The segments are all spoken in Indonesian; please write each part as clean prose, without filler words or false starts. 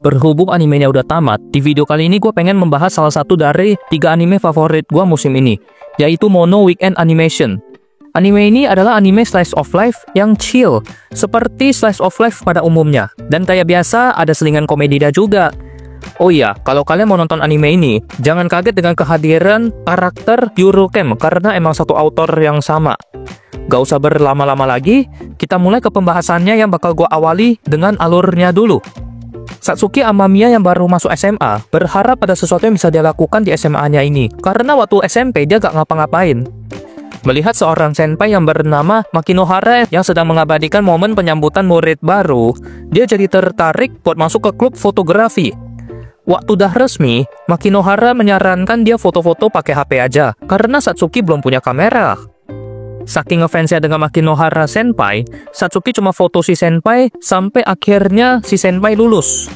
Berhubung animenya udah tamat, di video kali ini gue pengen membahas salah satu dari 3 anime favorit gue musim ini, yaitu Mono Weekend Animation. Anime ini adalah anime slice of life yang chill, seperti slice of life pada umumnya. Dan kayak biasa, ada selingan komedinya juga. Oh iya, kalau kalian mau nonton anime ini, jangan kaget dengan kehadiran karakter Eurocamp, karena emang satu autor yang sama. Gak usah berlama-lama lagi, kita mulai ke pembahasannya yang bakal gue awali dengan alurnya dulu. Satsuki Amamiya yang baru masuk SMA, berharap ada sesuatu yang bisa dia lakukan di SMA-nya ini, karena waktu SMP dia gak ngapa-ngapain. Melihat seorang senpai yang bernama Makinohara yang sedang mengabadikan momen penyambutan murid baru, dia jadi tertarik buat masuk ke klub fotografi. Waktu udah resmi, Makinohara menyarankan dia foto-foto pakai HP aja, karena Satsuki belum punya kamera. Saking ngefansnya dengan Makinohara senpai, Satsuki cuma foto si senpai sampai akhirnya si senpai lulus.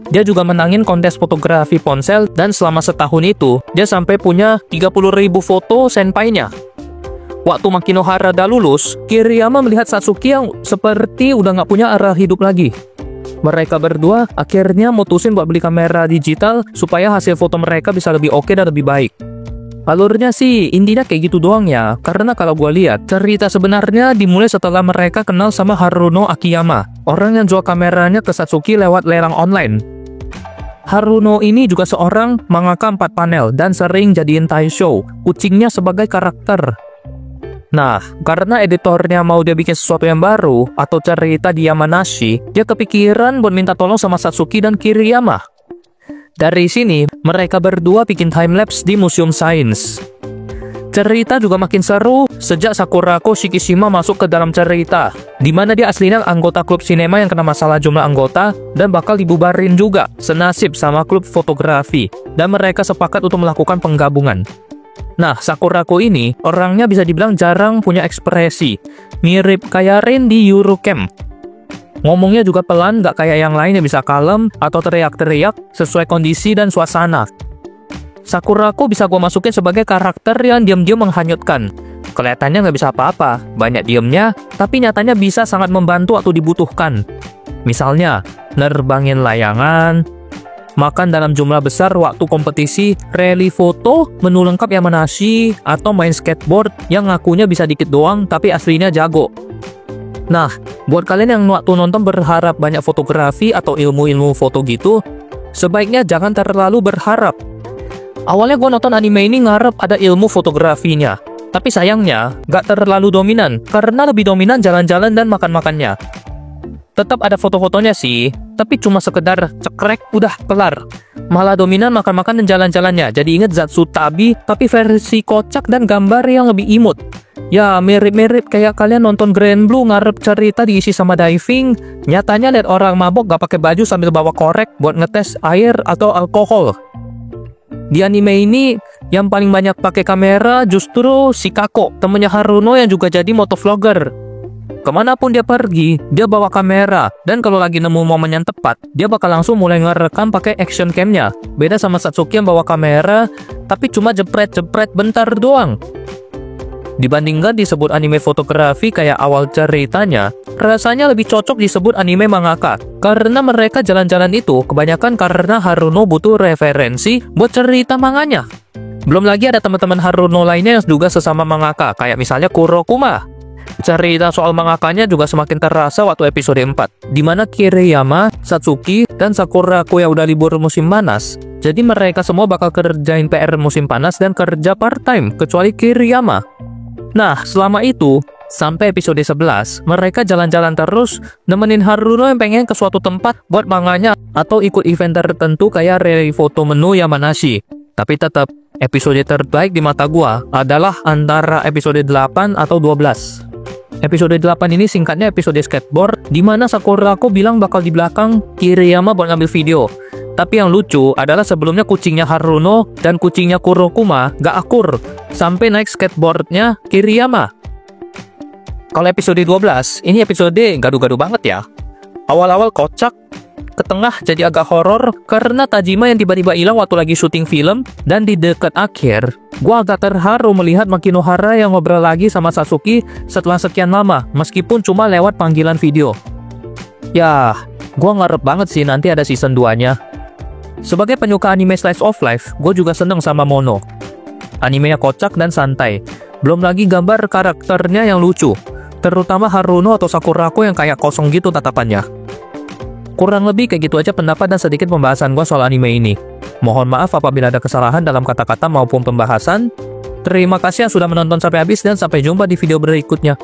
Dia juga menangin kontes fotografi ponsel dan selama setahun itu, dia sampai punya 30.000 foto senpainya. Waktu Makinohara udah lulus, Kiriyama melihat Satsuki yang seperti udah nggak punya arah hidup lagi. Mereka berdua akhirnya mutusin buat beli kamera digital supaya hasil foto mereka bisa lebih oke dan lebih baik. Alurnya sih intinya kayak gitu doang ya, karena kalau gue lihat, cerita sebenarnya dimulai setelah mereka kenal sama Haruno Akiyama, orang yang jual kameranya ke Satsuki lewat lelang online. Haruno ini juga seorang mangaka 4 panel dan sering jadiin Taisho, kucingnya sebagai karakter. Nah, karena editornya mau dia bikin sesuatu yang baru, atau cerita di Yamanashi, dia kepikiran buat minta tolong sama Satsuki dan Kiriyama. Dari sini, mereka berdua bikin timelapse di Museum Sains. Cerita juga makin seru sejak Sakurako Shikishima masuk ke dalam cerita, di mana dia aslinya anggota klub sinema yang kena masalah jumlah anggota dan bakal dibubarin juga, senasib sama klub fotografi, dan mereka sepakat untuk melakukan penggabungan. Nah, Sakurako ini orangnya bisa dibilang jarang punya ekspresi, mirip kayak Rin di Eurocamp. Ngomongnya juga pelan, gak kayak yang lain yang bisa kalem atau teriak-teriak sesuai kondisi dan suasana. Sakurako bisa gue masukin sebagai karakter yang diam-diam menghanyutkan. Kelihatannya nggak bisa apa-apa, banyak diemnya, tapi nyatanya bisa sangat membantu waktu dibutuhkan. Misalnya, nerbangin layangan, makan dalam jumlah besar waktu kompetisi, rally foto, menu lengkap Yamanashi, atau main skateboard yang ngakunya bisa dikit doang tapi aslinya jago. Nah, buat kalian yang waktu nonton berharap banyak fotografi atau ilmu-ilmu foto gitu, sebaiknya jangan terlalu berharap. Awalnya gue nonton anime ini ngarep ada ilmu fotografinya, tapi sayangnya gak terlalu dominan, karena lebih dominan jalan-jalan dan makan-makannya. Tetap ada foto-fotonya sih, tapi cuma sekedar cekrek udah kelar. Malah dominan makan-makan dan jalan-jalannya, jadi inget Zatsutabi tapi versi kocak dan gambar yang lebih imut. Ya mirip-mirip kayak kalian nonton Grand Blue ngarep cerita diisi sama diving, nyatanya lihat orang mabok gak pakai baju sambil bawa korek buat ngetes air atau alkohol. Di anime ini, yang paling banyak pakai kamera justru si Kako, temennya Haruno yang juga jadi motovlogger. Kemanapun dia pergi, dia bawa kamera, dan kalau lagi nemu momen yang tepat, dia bakal langsung mulai ngerekam pakai action cam-nya. Beda sama Satsuki yang bawa kamera, tapi cuma jepret-jepret bentar doang. Dibandingkan disebut anime fotografi kayak awal ceritanya, rasanya lebih cocok disebut anime mangaka, karena mereka jalan-jalan itu kebanyakan karena Haruno butuh referensi buat cerita manganya. Belum lagi ada teman-teman Haruno lainnya yang juga sesama mangaka, kayak misalnya Kurokuma. Cerita soal mangakanya juga semakin terasa waktu episode 4, di mana Kiriyama, Satsuki, dan Sakurako yang udah libur musim panas. Jadi mereka semua bakal kerjain PR musim panas dan kerja part-time, kecuali Kiriyama. Nah, selama itu, sampai episode 11, mereka jalan-jalan terus, nemenin Haruno yang pengen ke suatu tempat buat manganya, atau ikut event tertentu kayak rally foto menu Yamanashi. Tapi tetap, episode terbaik di mata gua adalah antara episode 8 atau 12. Episode 8 ini singkatnya episode skateboard, di mana Sakurako bilang bakal di belakang Kiriyama buat ngambil video. Tapi yang lucu adalah sebelumnya kucingnya Haruno dan kucingnya Kurokuma gak akur, sampai naik skateboardnya Kiriyama. Kalau episode 12, ini episode gaduh-gaduh banget ya. Awal-awal kocak, ke tengah jadi agak horor karena Tajima yang tiba-tiba hilang waktu lagi syuting film, dan di dekat akhir, gua agak terharu melihat Makinohara yang ngobrol lagi sama Satsuki setelah sekian lama, meskipun cuma lewat panggilan video. Ya, Gua ngarep banget sih nanti ada season 2-nya. Sebagai penyuka anime slice of life, gue juga seneng sama Mono. Animenya kocak dan santai. Belum lagi gambar karakternya yang lucu, terutama Haruno atau Sakurako yang kayak kosong gitu tatapannya. Kurang lebih kayak gitu aja pendapat dan sedikit pembahasan gue soal anime ini. Mohon maaf apabila ada kesalahan dalam kata-kata maupun pembahasan. Terima kasih yang sudah menonton sampai habis dan sampai jumpa di video berikutnya.